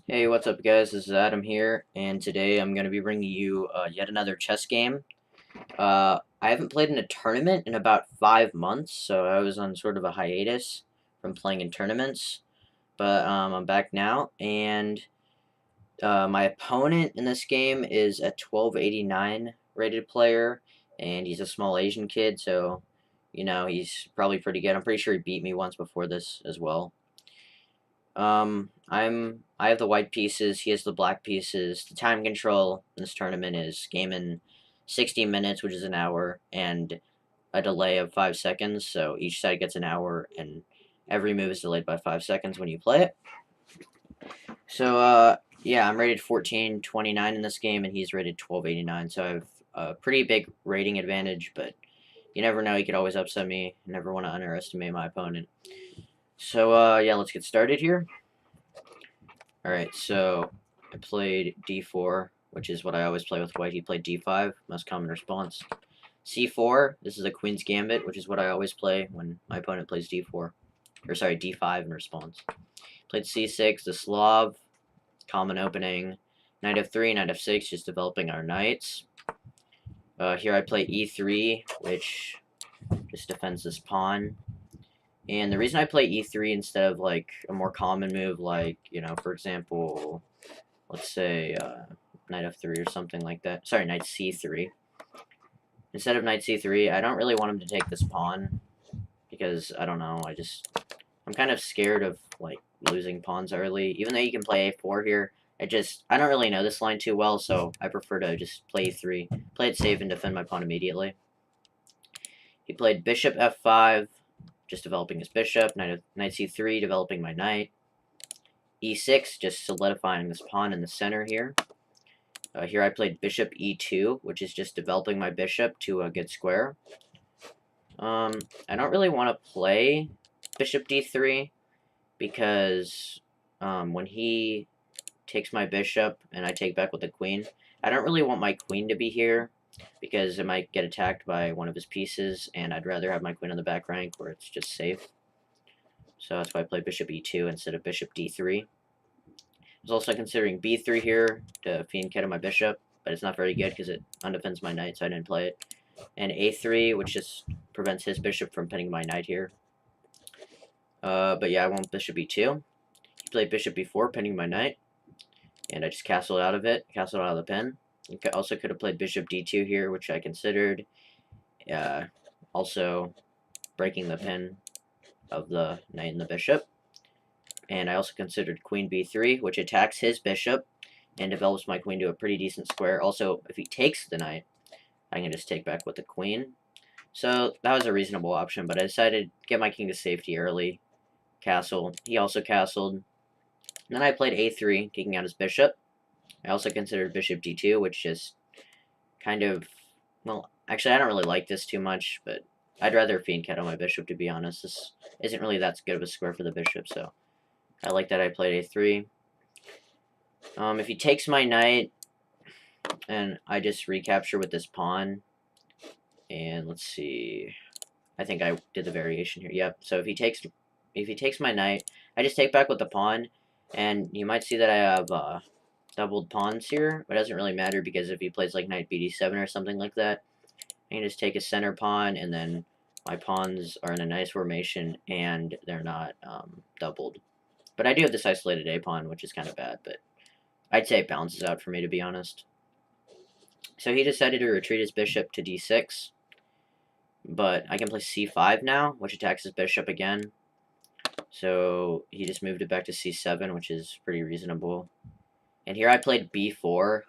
Hey, what's up, guys? This is Adam here, and today I'm going to be bringing you yet another chess game. I haven't played in a tournament in about 5 months, so I was on sort of a hiatus from playing in tournaments, but I'm back now, and my opponent in this game is a 1289 rated player, and he's a small Asian kid, so, he's probably pretty good. I'm pretty sure he beat me once before this as well. I have the white pieces, he has the black pieces. The time control in this tournament is game in 60 minutes, which is an hour, and a delay of 5 seconds, so each side gets an hour, and every move is delayed by 5 seconds when you play it. So, yeah, I'm rated 1429 in this game, and he's rated 1289, so I have a pretty big rating advantage, but you never know, he could always upset me. I never want to underestimate my opponent. So, yeah, let's get started here. Alright, so I played d4, which is what I always play with white. He played d5, most common response. c4, this is a queen's gambit, which is what I always play when my opponent plays d4. Or sorry, d5 in response. Played c6, the Slav, common opening. Knight f3, knight f6, just developing our knights. Here I play e3, which just defends this pawn. And the reason I play e3 instead of, like, a more common move, like, for example, let's say, knight f3 or something like that. Sorry, knight c3. Instead of knight c3, I don't really want him to take this pawn, because, I don't know, I'm kind of scared of, like, losing pawns early. Even though you can play a4 here, I don't really know this line too well, so I prefer to just play e3, play it safe, and defend my pawn immediately. He played bishop f5, just developing his bishop, knight c3, developing my knight, e6, just solidifying this pawn in the center here. Here I played bishop e2, which is just developing my bishop to a good square. I don't really want to play bishop d3, because when he takes my bishop and I take back with the queen, I don't really want my queen to be here, because it might get attacked by one of his pieces, and I'd rather have my queen on the back rank where it's just safe. So that's why I played bishop e2 instead of bishop d3. I was also considering b3 here to fianchetto my bishop, but it's not very good because it undefends my knight, so I didn't play it. And a3, which just prevents his bishop from pinning my knight here. But yeah, I want bishop e2. He played bishop b4, pinning my knight, and I just castled out of it, castled out of the pin. You also could have played bishop d2 here, which I considered, also breaking the pin of the knight and the bishop. And I also considered queen b3, which attacks his bishop and develops my queen to a pretty decent square. Also, if he takes the knight, I can just take back with the queen. So that was a reasonable option, but I decided to get my king to safety early. Castle. He also castled. And then I played a3, taking out his bishop. I also considered bishop d2, which just kind of, well, actually I don't really like this too much, but I'd rather fianchetto my bishop, to be honest. This isn't really that good of a square for the bishop, so I like that I played a3. If he takes my knight, and I just recapture with this pawn, and let's see, I think I did the variation here. Yep. So if he takes my knight, I just take back with the pawn, and you might see that I have doubled pawns here, but it doesn't really matter, because if he plays like knight bd7 or something like that, I can just take a center pawn, and then my pawns are in a nice formation, and they're not doubled. But I do have this isolated a pawn, which is kind of bad, but I'd say it balances out for me, to be honest. So he decided to retreat his bishop to d6, but I can play c5 now, which attacks his bishop again. So he just moved it back to c7, which is pretty reasonable. And here I played b4,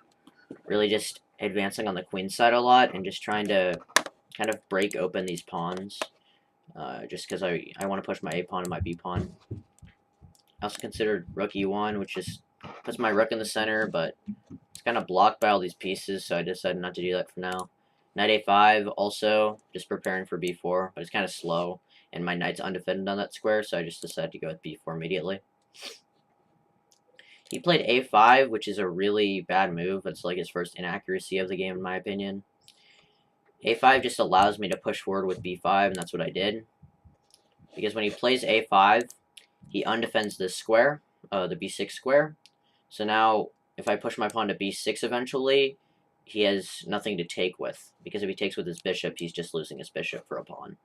really just advancing on the queen side a lot and just trying to kind of break open these pawns, just because I want to push my a pawn and my b pawn. I also considered rook e1, which just puts my rook in the center, but it's kind of blocked by all these pieces, so I decided not to do that for now. Knight a5, also just preparing for b4, but it's kind of slow, and my knight's undefended on that square, so I just decided to go with b4 immediately. He played a5, which is a really bad move. It's like his first inaccuracy of the game, in my opinion. a5 just allows me to push forward with b5, and that's what I did. Because when he plays a5, he undefends this square, the b6 square. So now, if I push my pawn to b6 eventually, he has nothing to take with. Because if he takes with his bishop, he's just losing his bishop for a pawn.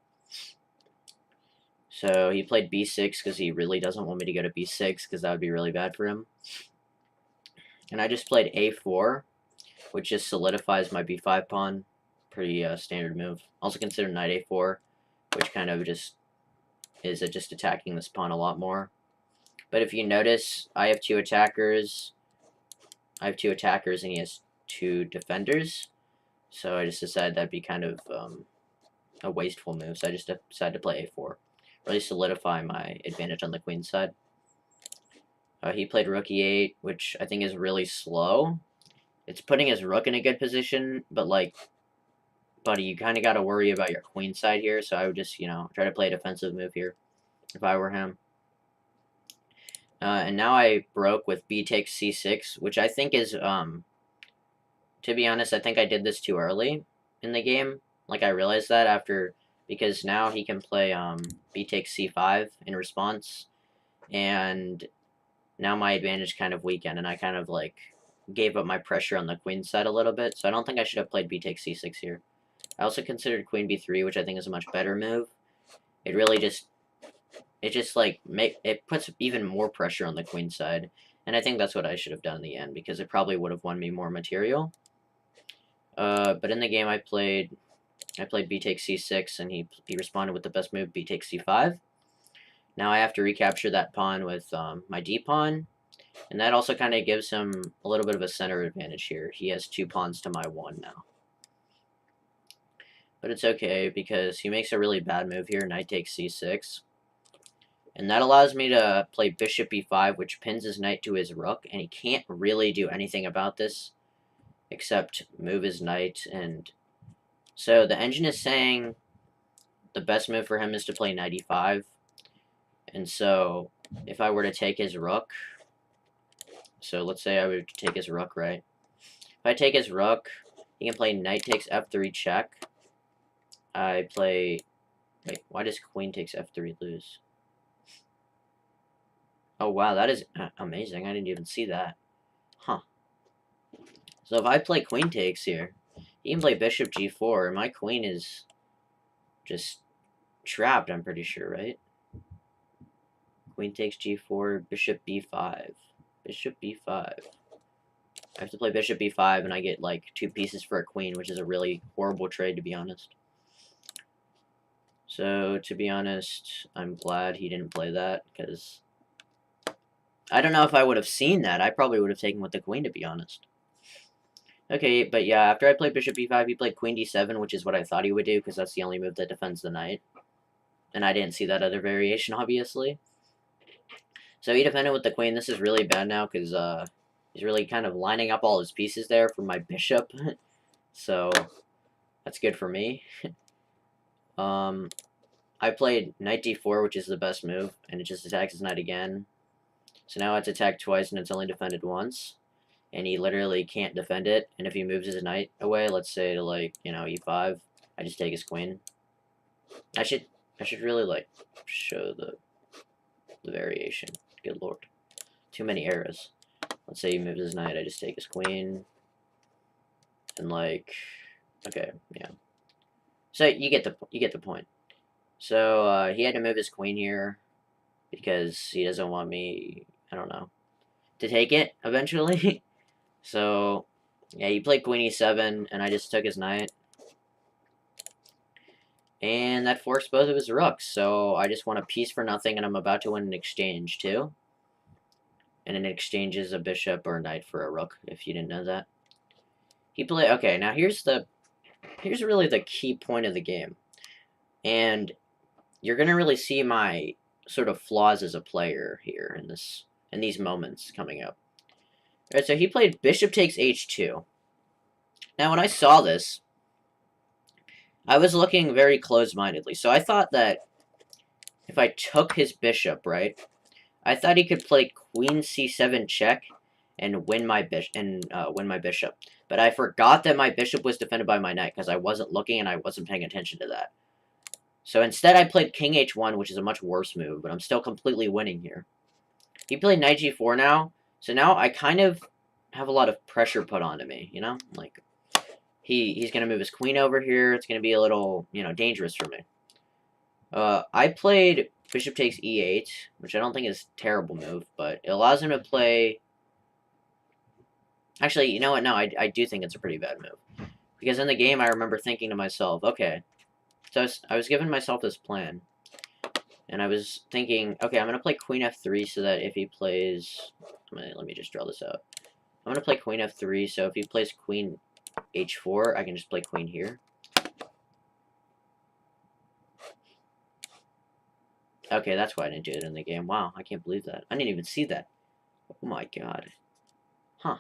So he played b6 because he really doesn't want me to go to b6 because that would be really bad for him. And I just played a4, which just solidifies my b5 pawn. Pretty standard move. Also consider knight a4, which kind of just is just attacking this pawn a lot more. But if you notice, I have two attackers. And he has two defenders. So I just decided that'd be kind of a wasteful move. So I just decided to play a4. Really solidify my advantage on the queen side. He played rook e8, which I think is really slow. It's putting his rook in a good position, but like, buddy, you kind of got to worry about your queen side here. So I would just, try to play a defensive move here if I were him. And now I broke with b takes c6, which I think is, to be honest, I think I did this too early in the game. Like, I realized that after, because now he can play b takes c5 in response, and now my advantage kind of weakened, and I kind of, like, gave up my pressure on the queen side a little bit, so I don't think I should have played b takes c6 here. I also considered queen b3, which I think is a much better move. It really just, like, it puts even more pressure on the queen side, and I think that's what I should have done in the end, because it probably would have won me more material. But in the game I played b takes c6, and he responded with the best move, b takes c5. Now I have to recapture that pawn with my d-pawn, and that also kind of gives him a little bit of a center advantage here. He has 2 pawns to my 1 now. But it's okay, because he makes a really bad move here, knight takes c6. And that allows me to play bishop b5, which pins his knight to his rook, and he can't really do anything about this except move his knight. And so the engine is saying the best move for him is to play knight e5. And so if I were to take his rook, so let's say I would take his rook, right? If I take his rook, he can play knight takes f3 check. I play... Wait, why does queen takes f3 lose? Oh, wow, that is amazing. I didn't even see that. Huh. So if I play queen takes here, he can play bishop g4, and my queen is just trapped, I'm pretty sure, right? Queen takes g4, bishop b5. Bishop b5. I have to play bishop b5, and I get, like, 2 pieces for a queen, which is a really horrible trade, to be honest. So, to be honest, I'm glad he didn't play that, because I don't know if I would have seen that. I probably would have taken with the queen, to be honest. Okay, but yeah, after I played bishop b5, he played queen d7, which is what I thought he would do, because that's the only move that defends the knight. And I didn't see that other variation, obviously. So he defended with the queen. This is really bad now, because he's really kind of lining up all his pieces there for my bishop. So, that's good for me. I played knight d4, which is the best move, and it just attacks his knight again. So now it's attacked twice, and it's only defended once. And he literally can't defend it, and if he moves his knight away, let's say to, like, e5, I just take his queen. I should really, like, show the variation. Good lord. Too many arrows. Let's say he moves his knight, I just take his queen. And, like, okay, yeah. So you get the point. So he had to move his queen here because he doesn't want me, I don't know, to take it eventually. So yeah, he played queen e7, and I just took his knight. And that forced both of his rooks, so I just won a piece for nothing, and I'm about to win an exchange, too. And an exchange is a bishop or a knight for a rook, if you didn't know that. He played... Okay, now here's really the key point of the game. And you're going to really see my sort of flaws as a player here in these moments coming up. Alright, so he played bishop takes h2. Now, when I saw this, I was looking very close-mindedly. So I thought that if I took his bishop, right, I thought he could play queen c7 check and win my bishop. But I forgot that my bishop was defended by my knight because I wasn't looking and I wasn't paying attention to that. So instead I played king h1, which is a much worse move, but I'm still completely winning here. He played knight g4 now, So now I kind of have a lot of pressure put onto me, you know? Like, he's going to move his queen over here. It's going to be a little, you know, dangerous for me. I played bishop takes e8, which I don't think is a terrible move, but it allows him to play... Actually, you know what? No, I do think it's a pretty bad move. Because in the game, I remember thinking to myself, okay, so I was giving myself this plan. And I was thinking, okay, I'm going to play queen f3 so that if he plays... let me just draw this out. I'm going to play queen f3, so if he plays queen h4, I can just play queen here. Okay, that's why I didn't do it in the game. Wow, I can't believe that. I didn't even see that. Oh my god. Huh.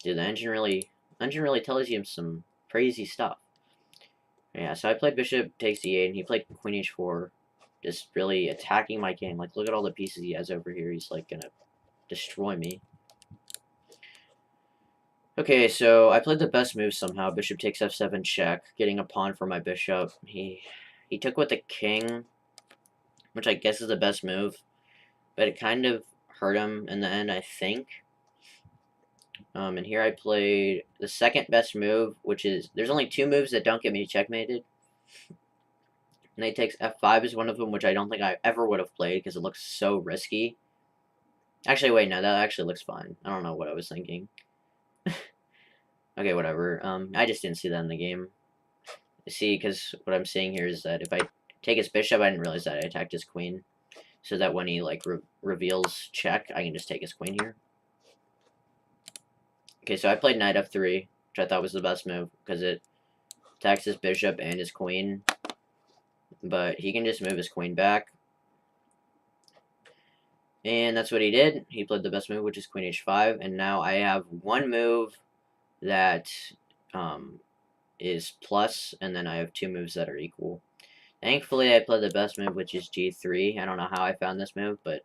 Dude, the engine really tells you some crazy stuff. Yeah, so I played bishop takes e8, and he played queen h4, just really attacking my king. Like, look at all the pieces he has over here. He's, like, gonna destroy me. Okay, so I played the best move somehow. Bishop takes f7 check, getting a pawn for my bishop. He took with the king, which I guess is the best move, but it kind of hurt him in the end, I think. And here I played the second best move, which is, there's only two moves that don't get me checkmated. Knight takes f5 is one of them, which I don't think I ever would have played because it looks so risky. Actually, wait, no, that actually looks fine. I don't know what I was thinking. Okay, whatever. I just didn't see that in the game. See, because what I'm saying here is that if I take his bishop, I didn't realize that I attacked his queen. So that when he, like, reveals check, I can just take his queen here. Okay, so I played knight f3, which I thought was the best move, because it attacks his bishop and his queen. But he can just move his queen back. And that's what he did. He played the best move, which is queen h5. And now I have one move that is plus, and then I have two moves that are equal. Thankfully, I played the best move, which is g3. I don't know how I found this move, but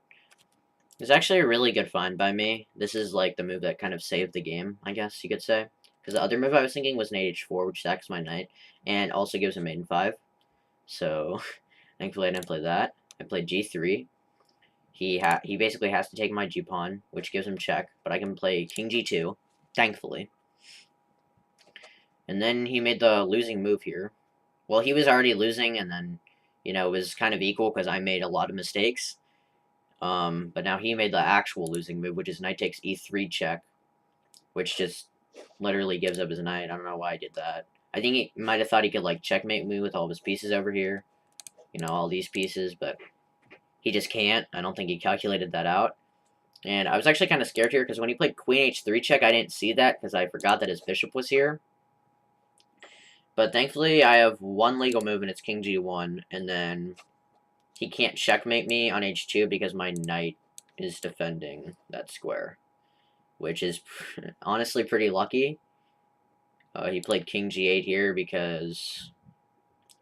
it's actually a really good find by me. This is like the move that kind of saved the game, I guess you could say. Because the other move I was thinking was knight h4, which sacks my knight, and also gives him mate in 5. So, thankfully I didn't play that. I played g3. He basically has to take my g-pawn, which gives him check, but I can play king g2, thankfully. And then he made the losing move here. Well, he was already losing, and then, you know, it was kind of equal because I made a lot of mistakes. But now he made the actual losing move, which is knight takes e3 check, which just literally gives up his knight. I don't know why I did that. I think he might have thought he could, like, checkmate me with all of his pieces over here. You know, all these pieces, but he just can't. I don't think he calculated that out. And I was actually kind of scared here, because when he played queen h3 check, I didn't see that, because I forgot that his bishop was here. But thankfully, I have one legal move, and it's king g1, and then he can't checkmate me on h2 because my knight is defending that square, which is honestly pretty lucky. He played king g8 here because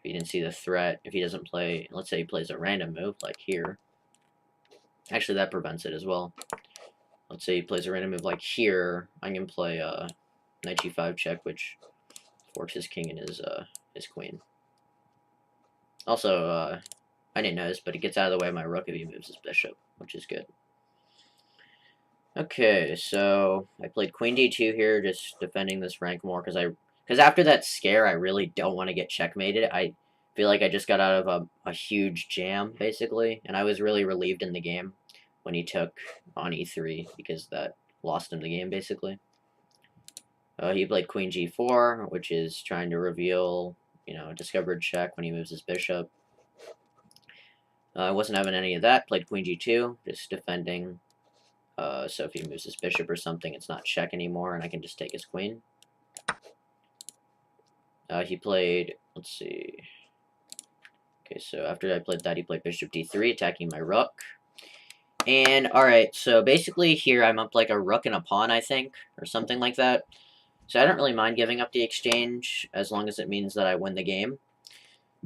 he didn't see the threat. If he doesn't play, let's say he plays a random move, like here. Actually, that prevents it as well. Let's say he plays a random move like here. I can play knight g5 check, which forks his king and his queen. Also, I didn't notice, but it gets out of the way of my rook if he moves his bishop, which is good. Okay, so I played queen d2 here, just defending this rank more, because after that scare, I really don't want to get checkmated. I feel like I just got out of a huge jam, basically, and I was really relieved in the game when he took on e3, because that lost him the game, basically. He played queen g4, which is trying to reveal, you know, discovered check when he moves his bishop. I wasn't having any of that. Played queen g2, just defending. So if he moves his bishop or something, it's not check anymore, and I can just take his queen. He played, let's see. Okay, so after I played that, he played bishop d3, attacking my rook. And, alright, so basically here I'm up like a rook and a pawn, I think, or something like that. So I don't really mind giving up the exchange, as long as it means that I win the game.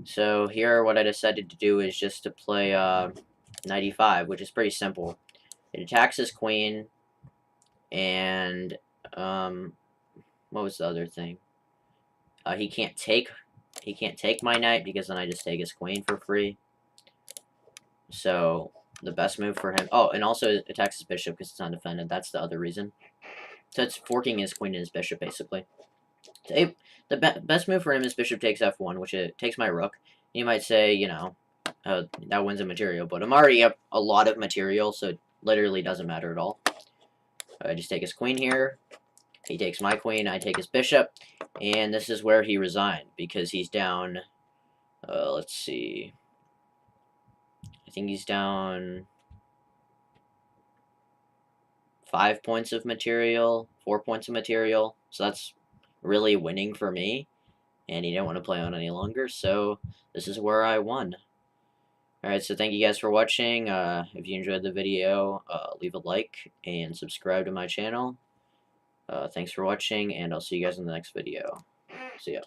So here, what I decided to do is just to play knight e5, which is pretty simple. It attacks his queen, and what was the other thing? He can't take my knight, because then I just take his queen for free. So the best move for him. Oh, and also it attacks his bishop because it's undefended. That's the other reason. So it's forking his queen and his bishop, basically. So the best move for him is bishop takes f1, which it takes my rook. You might say, you know, that wins a material, but I'm already up a lot of material, so it literally doesn't matter at all. I just take his queen here. He takes my queen, I take his bishop, and this is where he resigned, because he's down, let's see, I think he's down 5 points of material, 4 points of material, so that's really winning for me, and he didn't want to play on any longer, so this is where I won. Alright, so thank you guys for watching. If you enjoyed the video, leave a like and subscribe to my channel. Thanks for watching, and I'll see you guys in the next video. See ya.